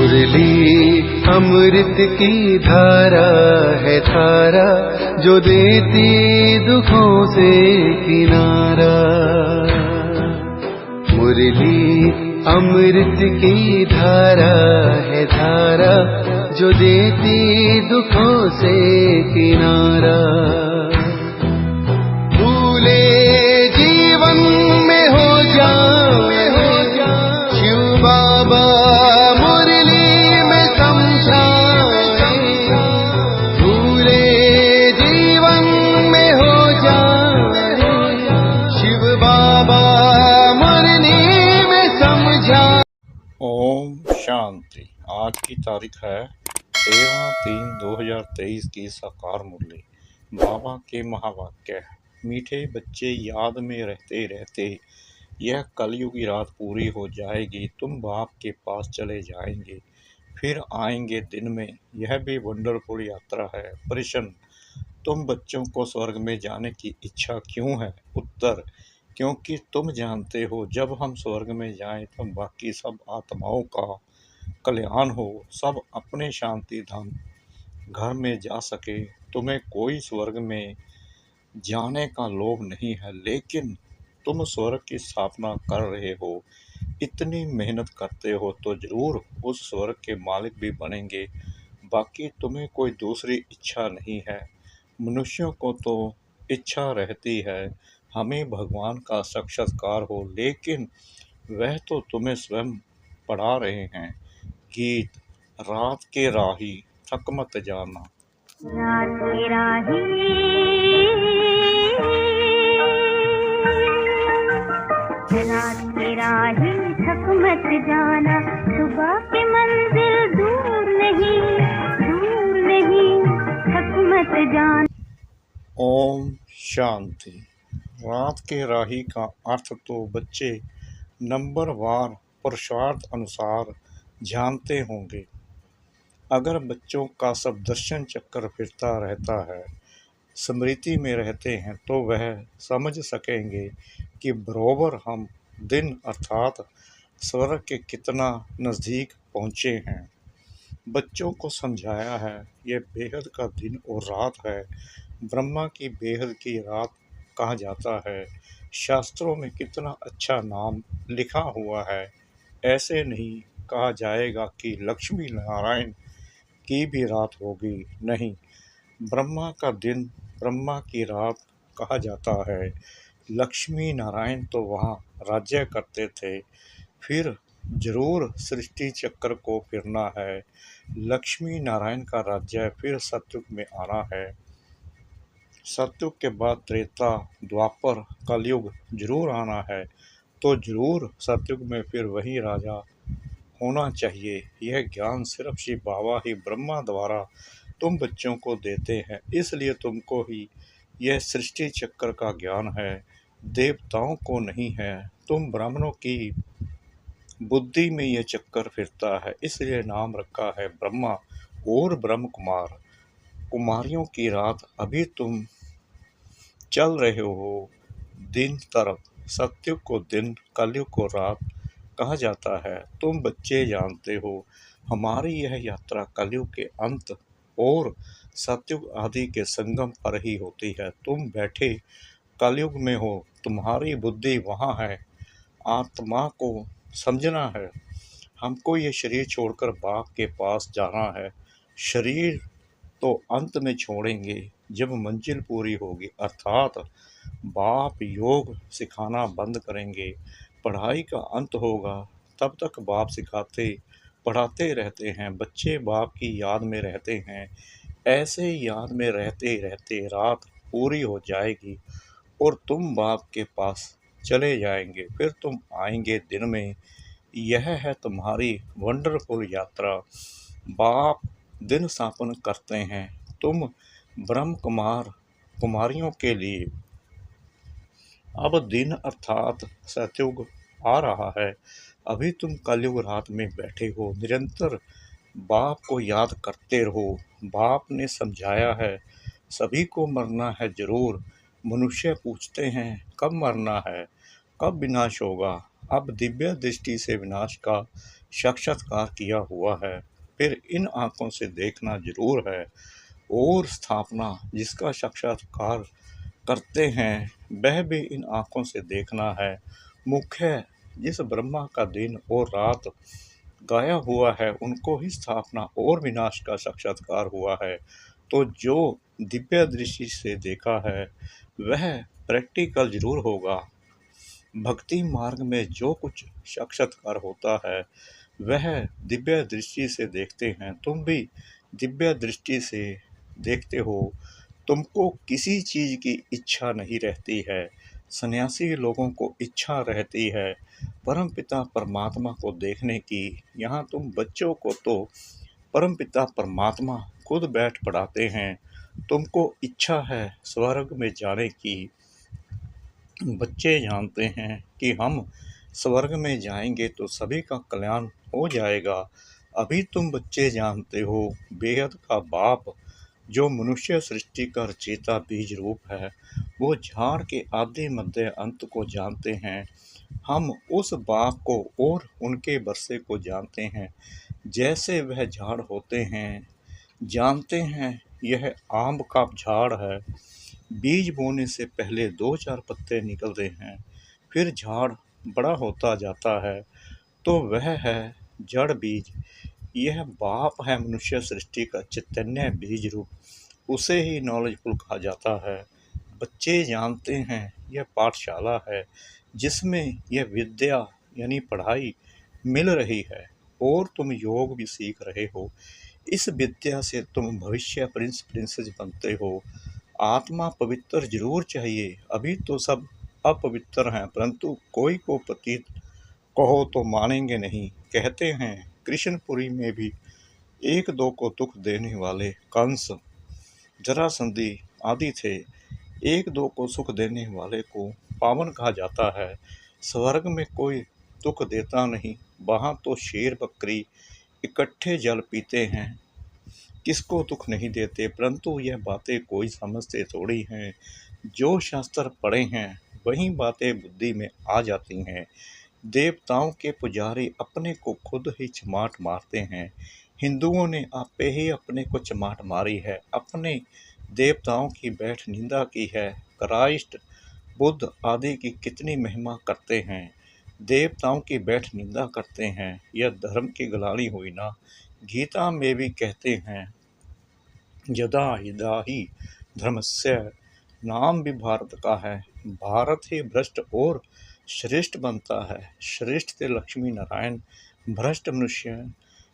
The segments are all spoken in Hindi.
मुरली अमृत की धारा है धारा, जो देती दुखों से किनारा। मुरली अमृत की धारा है धारा, जो देती दुखों से किनारा। भूले जीवन में हो जाए शिव बाबा मुरली में समझाए। भूले जीवन में हो जाए शिव बाबा मुरली में समझाए। ओम शांति। आज की तारीख है 13/3/2023 की साकार मुरली। बाबा के महावाक्य। मीठे बच्चे, याद में रहते रहते यह कलयुग की रात पूरी हो जाएगी। तुम बाप के पास चले जाएंगे, फिर आएंगे दिन में। यह भी वंडरफुल यात्रा है। प्रश्न: तुम बच्चों को स्वर्ग में जाने की इच्छा क्यों है? उत्तर: क्योंकि तुम जानते हो जब हम स्वर्ग में जाएं तब बाकी सब आत्माओं का कल्याण हो, सब अपने शांति धाम घर में जा सके। तुम्हें कोई स्वर्ग में जाने का लोभ नहीं है, लेकिन तुम स्वर्ग की स्थापना कर रहे हो। इतनी मेहनत करते हो तो जरूर उस स्वर्ग के मालिक भी बनेंगे। बाकी तुम्हें कोई दूसरी इच्छा नहीं है। मनुष्यों को तो इच्छा रहती है हमें भगवान का साक्षात्कार हो, लेकिन वह तो तुम्हें स्वयं पढ़ा रहे हैं। गीत: रात के राही थक मत जाना। रात के राही थक मत जाना, सुबह की मंजिल दूर नहीं थक मत जाना। ओम शांति। रात के राही का अर्थ तो बच्चे नंबरवार पुरुषार्थ अनुसार जानते होंगे। अगर बच्चों का सब दर्शन चक्कर फिरता रहता है, स्मृति में रहते हैं, तो वह समझ सकेंगे कि बरोबर हम दिन अर्थात स्वर्ग के कितना नज़दीक पहुँचे हैं। बच्चों को समझाया है ये बेहद का दिन और रात है। ब्रह्मा की बेहद की रात कहा जाता है। शास्त्रों में कितना अच्छा नाम लिखा हुआ है। ऐसे नहीं कहा जाएगा कि लक्ष्मी नारायण की भी रात होगी, नहीं। ब्रह्मा का दिन ब्रह्मा की रात कहा जाता है। लक्ष्मी नारायण तो वहाँ राज्य करते थे, फिर जरूर सृष्टि चक्र को फिरना है। लक्ष्मी नारायण का राज्य फिर सतयुग में आना है। सतयुग के बाद त्रेता, द्वापर, कलयुग जरूर आना है, तो जरूर सतयुग में फिर वही राजा होना चाहिए। यह ज्ञान सिर्फ शिव बाबा ही ब्रह्मा द्वारा तुम बच्चों को देते हैं, इसलिए तुमको ही यह सृष्टि चक्र का ज्ञान है, देवताओं को नहीं है। तुम ब्राह्मणों की बुद्धि में यह चक्कर फिरता है, इसलिए नाम रखा है ब्रह्मा और ब्रह्म कुमार। कुमारियों की रात अभी तुम चल रहे हो दिन तरफ। सतयुग को दिन, कलयुग को रात कहा जाता है। तुम बच्चे जानते हो हमारी यह यात्रा कलयुग के अंत और सतयुग आदि के संगम पर ही होती है। तुम बैठे कलयुग में हो, तुम्हारी बुद्धि वहाँ है। आत्मा को समझना है। हमको ये शरीर छोड़कर बाप के पास जाना है। शरीर तो अंत में छोड़ेंगे जब मंजिल पूरी होगी, अर्थात बाप योग सिखाना बंद करेंगे, पढ़ाई का अंत होगा। तब तक बाप सिखाते पढ़ाते रहते हैं। बच्चे बाप की याद में रहते हैं। ऐसे याद में रहते रहते रात पूरी हो जाएगी और तुम बाप के पास चले जाएंगे, फिर तुम आएंगे दिन में। यह है तुम्हारी वंडरफुल यात्रा। बाप दिन स्थापन करते हैं तुम ब्रह्म कुमार कुमारियों के लिए। अब दिन अर्थात सतयुग आ रहा है। अभी तुम कलयुग रात में बैठे हो। निरंतर बाप को याद करते रहो। बाप ने समझाया है सभी को मरना है जरूर। मनुष्य पूछते हैं कब मरना है, कब विनाश होगा। अब दिव्य दृष्टि से विनाश का साक्षात्कार किया हुआ है, फिर इन आँखों से देखना जरूर है। और स्थापना जिसका साक्षात्कार करते हैं वह भी इन आँखों से देखना है। मुख्य जिस ब्रह्मा का दिन और रात गाया हुआ है उनको ही स्थापना और विनाश का साक्षात्कार हुआ है। तो जो दिव्य दृष्टि से देखा है वह प्रैक्टिकल जरूर होगा। भक्ति मार्ग में जो कुछ साक्षात्कार होता है वह दिव्य दृष्टि से देखते हैं। तुम भी दिव्य दृष्टि से देखते हो। तुमको किसी चीज की इच्छा नहीं रहती है। सन्यासी लोगों को इच्छा रहती है परमपिता परमात्मा को देखने की। यहाँ तुम बच्चों को तो परमपिता परमात्मा खुद बैठ पढ़ाते हैं। तुमको इच्छा है स्वर्ग में जाने की। बच्चे जानते हैं कि हम स्वर्ग में जाएंगे तो सभी का कल्याण हो जाएगा। अभी तुम बच्चे जानते हो बेहद का बाप जो मनुष्य सृष्टि का रचयिता बीज रूप है वो झाड़ के आदि मध्य अंत को जानते हैं। हम उस बाप को और उनके वर्षे को जानते हैं। जैसे वह झाड़ होते हैं जानते हैं यह आम का झाड़ है। बीज बोने से पहले 2-4 पत्ते निकलते हैं, फिर झाड़ बड़ा होता जाता है तो वह है जड़ बीज। यह बाप है मनुष्य सृष्टि का चैतन्य बीज रूप, उसे ही नॉलेजफुल कहा जाता है। बच्चे जानते हैं यह पाठशाला है जिसमें यह विद्या यानी पढ़ाई मिल रही है और तुम योग भी सीख रहे हो। इस विद्या से तुम भविष्य प्रिंस प्रिंसेस बनते हो। आत्मा पवित्र जरूर चाहिए। अभी तो सब अपवित्र हैं परंतु कोई को पतित कहो तो मानेंगे नहीं। कहते हैं कृष्णपुरी में भी 1-2 को दुख देने वाले कंस जरासंधि आदि थे। 1-2 को सुख देने वाले को पावन कहा जाता है। स्वर्ग में कोई दुख देता नहीं। वहाँ तो शेर बकरी इकट्ठे जल पीते हैं, किसको दुख नहीं देते। परंतु यह बातें कोई समझते थोड़ी हैं। जो शास्त्र पढ़े हैं वही बातें बुद्धि में आ जाती हैं। देवताओं के पुजारी अपने को खुद ही चमाट मारते हैं। हिंदुओं ने आपे ही अपने को चमाट मारी है। अपने देवताओं की बैठ निंदा की है। क्राइस्ट बुद्ध आदि की कितनी महिमा करते हैं। देवताओं की बैठ निंदा करते हैं। यह धर्म की गलानी हुई ना। गीता में भी कहते हैं यदा यदा ही धर्मस्य नाम भी भारत का है। भारत ही भ्रष्ट और श्रेष्ठ बनता है। श्रेष्ठ थे लक्ष्मी नारायण, भ्रष्ट मनुष्य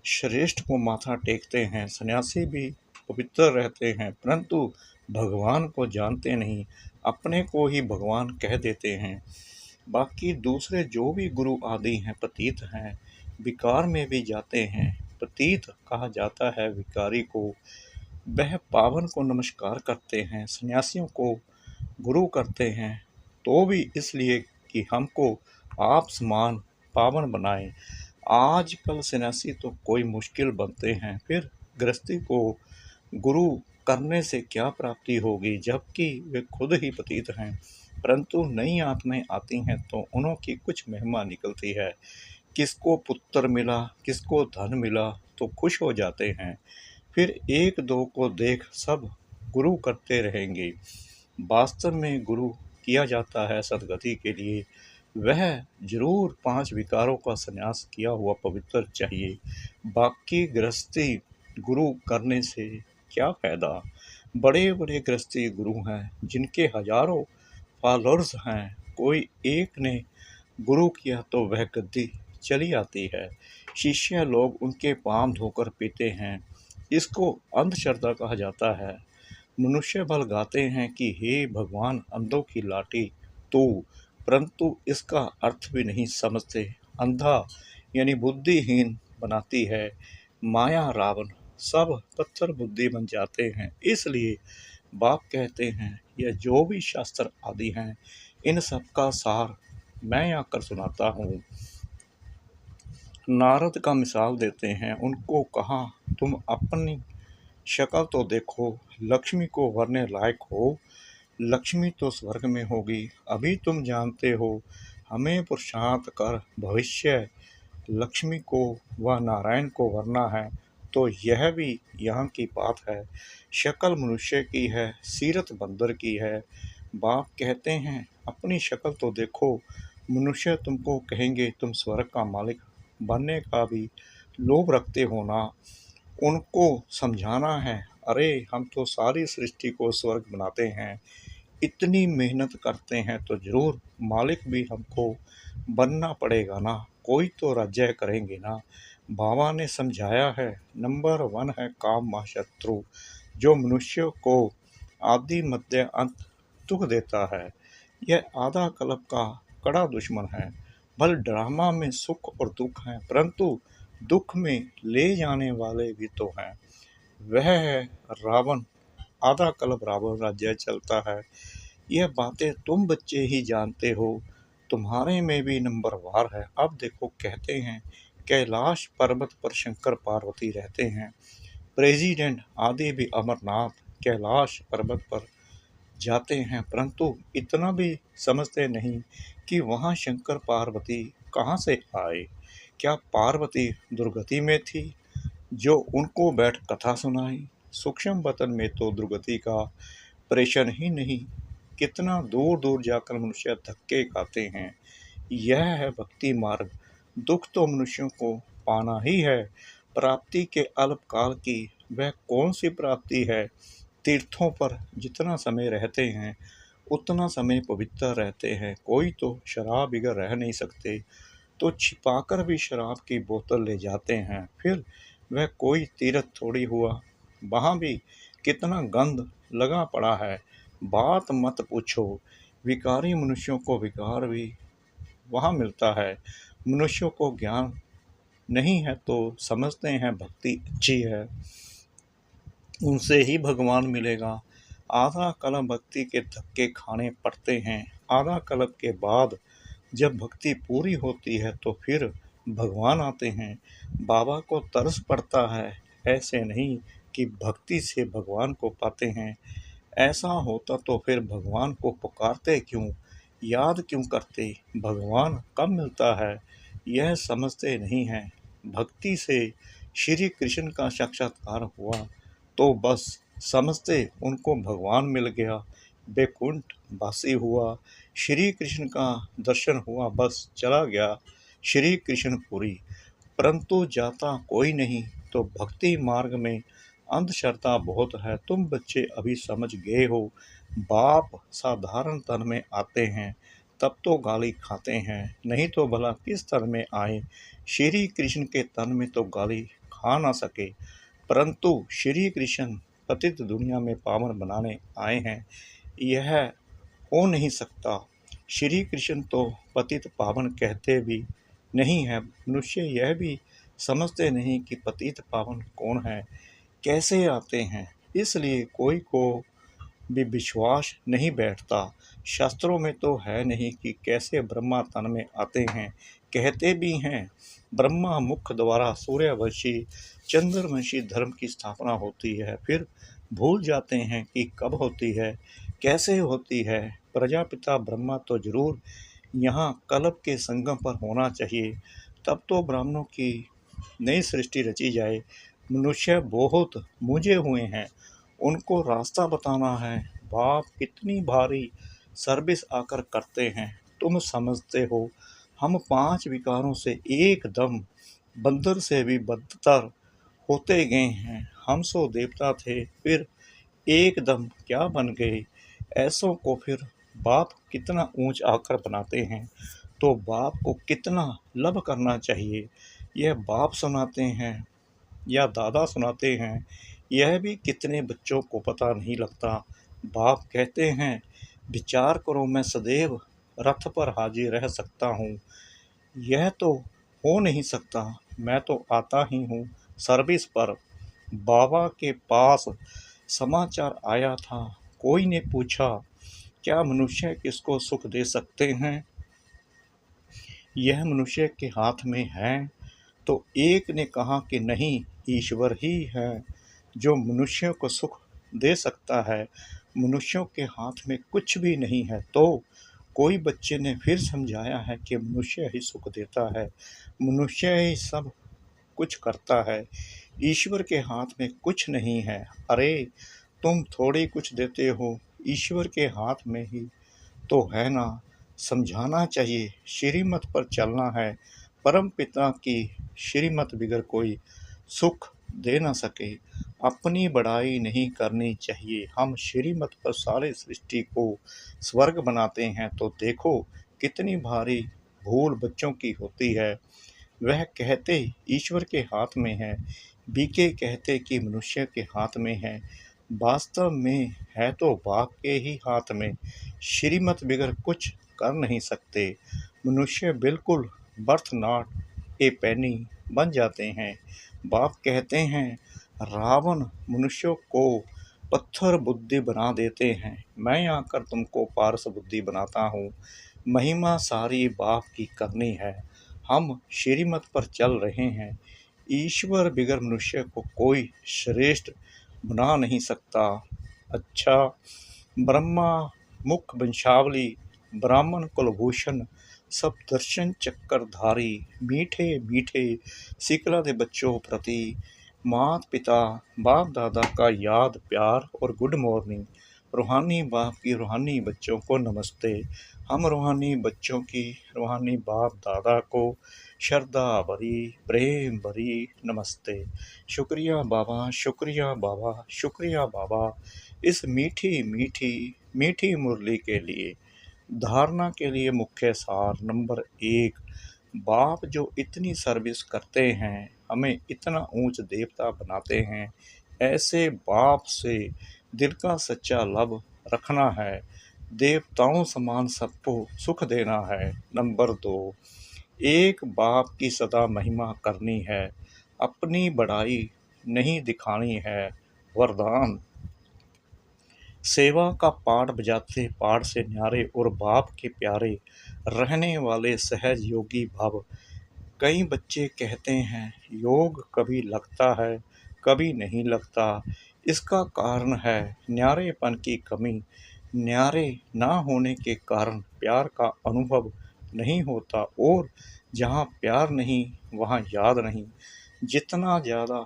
श्रेष्ठ को माथा टेकते हैं। सन्यासी भी पवित्र रहते हैं परंतु भगवान को जानते नहीं, अपने को ही भगवान कह देते हैं। बाकी दूसरे जो भी गुरु आदि हैं पतित हैं, विकार में भी जाते हैं। पतित कहा जाता है विकारी को। वह पावन को नमस्कार करते हैं, सन्यासियों को गुरु करते हैं तो भी इसलिए कि हमको आप समान पावन बनाए। आजकल सन्यासी तो कोई मुश्किल बनते हैं, फिर गृहस्थी को गुरु करने से क्या प्राप्ति होगी जबकि वे खुद ही पतित हैं। परंतु नई आत्माएं आती हैं तो उन्हों की कुछ महिमा निकलती है। किसको पुत्र मिला, किसको धन मिला तो खुश हो जाते हैं। फिर 1-2 को देख सब गुरु करते रहेंगे। वास्तव में गुरु किया जाता है सदगति के लिए। वह जरूर 5 विकारों का संन्यास किया हुआ पवित्र चाहिए। बाकी गृहस्थी गुरु करने से क्या फायदा। बड़े बड़े गृहस्थी गुरु हैं जिनके हजारों फॉलोअर्स हैं, कोई एक ने गुरु किया तो वह गद्दी चली आती है। शिष्य लोग उनके पांव धोकर पीते हैं। इसको अंधश्रद्धा कहा जाता है। मनुष्य बल गाते हैं कि हे भगवान अंधों की लाठी तू, परंतु इसका अर्थ भी नहीं समझते। अंधा यानी बुद्धिहीन बनाती है माया। रावण सब पत्थर बुद्धि बन जाते हैं। इसलिए बाप कहते हैं यह जो भी शास्त्र आदि हैं इन सब का सार मैं आकर सुनाता हूँ। नारद का मिसाल देते हैं। उनको कहा तुम अपनी शक्ल तो देखो, लक्ष्मी को वरने लायक हो। लक्ष्मी तो स्वर्ग में होगी। अभी तुम जानते हो हमें पुरुषार्थ कर भविष्य लक्ष्मी को व नारायण को वरना है तो यह भी यहाँ की बात है। शक्ल मनुष्य की है, सीरत बंदर की है। बाप कहते हैं अपनी शक्ल तो देखो। मनुष्य तुमको कहेंगे तुम स्वर्ग का मालिक बनने का भी लोभ रखते हो ना। उनको समझाना है, अरे हम तो सारी सृष्टि को स्वर्ग बनाते हैं, इतनी मेहनत करते हैं तो जरूर मालिक भी हमको बनना पड़ेगा ना, कोई तो राज्य करेंगे ना। बाबा ने समझाया है, नंबर 1 है काम महाशत्रु, जो मनुष्य को आदि मध्य अंत दुख देता है। यह आधा कल्प का कड़ा दुश्मन है। भल ड्रामा में सुख और दुख हैं, परंतु दुख में ले जाने वाले भी तो हैं। वह है रावण। आधा कल्प रावण राज्य चलता है। यह बातें तुम बच्चे ही जानते हो, तुम्हारे में भी नंबर वार है। अब देखो कहते हैं कैलाश पर्वत पर शंकर पार्वती रहते हैं। प्रेसिडेंट आदि भी अमरनाथ कैलाश पर्वत पर जाते हैं, परंतु इतना भी समझते नहीं कि वहाँ शंकर पार्वती कहाँ से आए। क्या पार्वती दुर्गति में थी जो उनको बैठ कथा सुनाई? सूक्ष्म वतन में तो दुर्गति का प्रेषण ही नहीं, कितना दूर दूर जाकर मनुष्य धक्के खाते हैं। यह है भक्ति मार्ग। दुख तो मनुष्यों को पाना ही है। प्राप्ति के अल्पकाल की वह कौन सी प्राप्ति है? तीर्थों पर जितना समय रहते हैं उतना समय पवित्र रहते हैं। कोई तो शराब बगैर रह नहीं सकते तो छिपाकर भी शराब की बोतल ले जाते हैं। फिर वह कोई तीर्थ थोड़ी हुआ, वहाँ भी कितना गंध लगा पड़ा है। बात मत पूछो, विकारी मनुष्यों को विकार भी वहाँ मिलता है। मनुष्यों को ज्ञान नहीं है तो समझते हैं भक्ति अच्छी है, उनसे ही भगवान मिलेगा। आधा कल्प भक्ति के धक्के खाने पड़ते हैं। आधा कल्प के बाद जब भक्ति पूरी होती है तो फिर भगवान आते हैं। बाबा को तरस पड़ता है, ऐसे नहीं कि भक्ति से भगवान को पाते हैं। ऐसा होता तो फिर भगवान को पुकारते क्यों, याद क्यों करते? भगवान कब मिलता है यह समझते नहीं हैं। भक्ति से श्री कृष्ण का साक्षात्कार हुआ तो बस समझते उनको भगवान मिल गया। बैकुंठ वासी हुआ, श्री कृष्ण का दर्शन हुआ, बस चला गया श्री कृष्ण पुरी। परंतु जाता कोई नहीं। तो भक्ति मार्ग में अंधश्रद्धा बहुत है। तुम बच्चे अभी समझ गए हो। बाप साधारण तन में आते हैं तब तो गाली खाते हैं, नहीं तो भला किस तन में आए। श्री कृष्ण के तन में तो गाली खा ना सके, परंतु श्री कृष्ण पतित दुनिया में पावन बनाने आए हैं, यह हो नहीं सकता। श्री कृष्ण तो पतित पावन कहते भी नहीं है। मनुष्य यह भी समझते नहीं कि पतित पावन कौन है, कैसे आते हैं, इसलिए कोई को भी विश्वास नहीं बैठता। शास्त्रों में तो है नहीं कि कैसे ब्रह्मा तन में आते हैं। कहते भी हैं ब्रह्मा मुख द्वारा सूर्यवंशी चंद्रवंशी धर्म की स्थापना होती है, फिर भूल जाते हैं कि कब होती है, कैसे होती है। प्रजापिता ब्रह्मा तो जरूर यहाँ कल्प के संगम पर होना चाहिए, तब तो ब्राह्मणों की नई सृष्टि रची जाए। मनुष्य बहुत मूझे हुए हैं, उनको रास्ता बताना है। बाप कितनी भारी सर्विस आकर करते हैं, तुम समझते हो। हम 5 विकारों से एकदम बंदर से भी बदतर होते गए हैं। हम सो देवता थे, फिर एकदम क्या बन गए। ऐसों को फिर बाप कितना ऊंच आकर बनाते हैं, तो बाप को कितना लब करना चाहिए। यह बाप सुनाते हैं या दादा सुनाते हैं, यह भी कितने बच्चों को पता नहीं लगता। बाप कहते हैं विचार करो, मैं सदैव रथ पर हाजिर रह सकता हूँ, यह तो हो नहीं सकता। मैं तो आता ही हूँ सर्विस पर। बाबा के पास समाचार आया था, कोई ने पूछा क्या मनुष्य किसको सुख दे सकते हैं, यह मनुष्य के हाथ में है। तो एक ने कहा कि नहीं, ईश्वर ही है जो मनुष्यों को सुख दे सकता है, मनुष्यों के हाथ में कुछ भी नहीं है। तो कोई बच्चे ने फिर समझाया है कि मनुष्य ही सुख देता है, मनुष्य ही सब कुछ करता है, ईश्वर के हाथ में कुछ नहीं है। अरे तुम थोड़ी कुछ देते हो, ईश्वर के हाथ में ही तो है ना। समझाना चाहिए, श्रीमत पर चलना है, परम पिता की श्रीमत बिगर कोई सुख दे न सके। अपनी बड़ाई नहीं करनी चाहिए, हम श्रीमत पर सारे सृष्टि को स्वर्ग बनाते हैं तो देखो कितनी भारी भूल बच्चों की होती है। वह कहते ईश्वर के हाथ में है, बीके कहते कि मनुष्य के हाथ में है, वास्तव में है तो बाप के ही हाथ में। श्रीमत बिगर कुछ कर नहीं सकते, मनुष्य बिल्कुल बर्थ नॉट ए पेनी बन जाते हैं। बाप कहते हैं रावण मनुष्यों को पत्थर बुद्धि बना देते हैं, मैं आकर तुमको पारस बुद्धि बनाता हूँ। महिमा सारी बाप की करनी है, हम श्रीमत पर चल रहे हैं। ईश्वर बिगर मनुष्य को कोई श्रेष्ठ बना नहीं सकता। अच्छा, ब्रह्मा मुख वंशावली, ब्राह्मण कुलभूषण, सब दर्शन चक्रधारी, मीठे मीठे सिकला दे बच्चों प्रति मात पिता बाप दादा का याद प्यार और गुड मॉर्निंग। रूहानी बाप की रूहानी बच्चों को नमस्ते। हम रूहानी बच्चों की रूहानी बाप दादा को श्रद्धा भरी प्रेम भरी नमस्ते। शुक्रिया बाबा, शुक्रिया बाबा, शुक्रिया बाबा, इस मीठी मीठी मीठी मुरली के लिए। धारणा के लिए मुख्य सार नंबर 1, बाप जो इतनी सर्विस करते हैं, हमें इतना ऊंच देवता बनाते हैं, ऐसे बाप से दिल का सच्चा लब रखना है, देवताओं समान सबको सुख देना है। नंबर 2, एक बाप की सदा महिमा करनी है, अपनी बड़ाई नहीं दिखानी है। वरदान, सेवा का पाठ बजाते पाठ से न्यारे और बाप के प्यारे रहने वाले सहज योगी भव। कई बच्चे कहते हैं योग कभी लगता है कभी नहीं लगता, इसका कारण है न्यारेपन की कमी। न्यारे ना होने के कारण प्यार का अनुभव नहीं होता, और जहाँ प्यार नहीं वहाँ याद नहीं। जितना ज़्यादा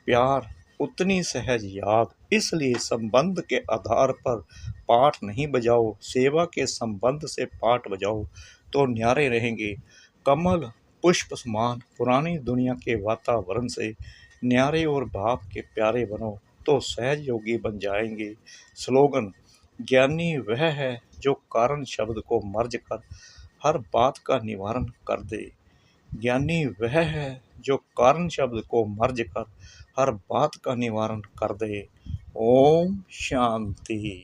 प्यार उतनी सहज याद, इसलिए संबंध के आधार पर पाठ नहीं बजाओ, सेवा के संबंध से पाठ बजाओ तो न्यारे रहेंगे। कमल पुष्प समान पुरानी दुनिया के वातावरण से न्यारे और बाप के प्यारे बनो तो सहज योगी बन जाएंगे। स्लोगन, ज्ञानी वह है जो कारण शब्द को मर्ज कर हर बात का निवारण कर दे। ज्ञानी वह है जो कारण शब्द को मर्ज कर हर बात का निवारण कर दे। ओम शांति।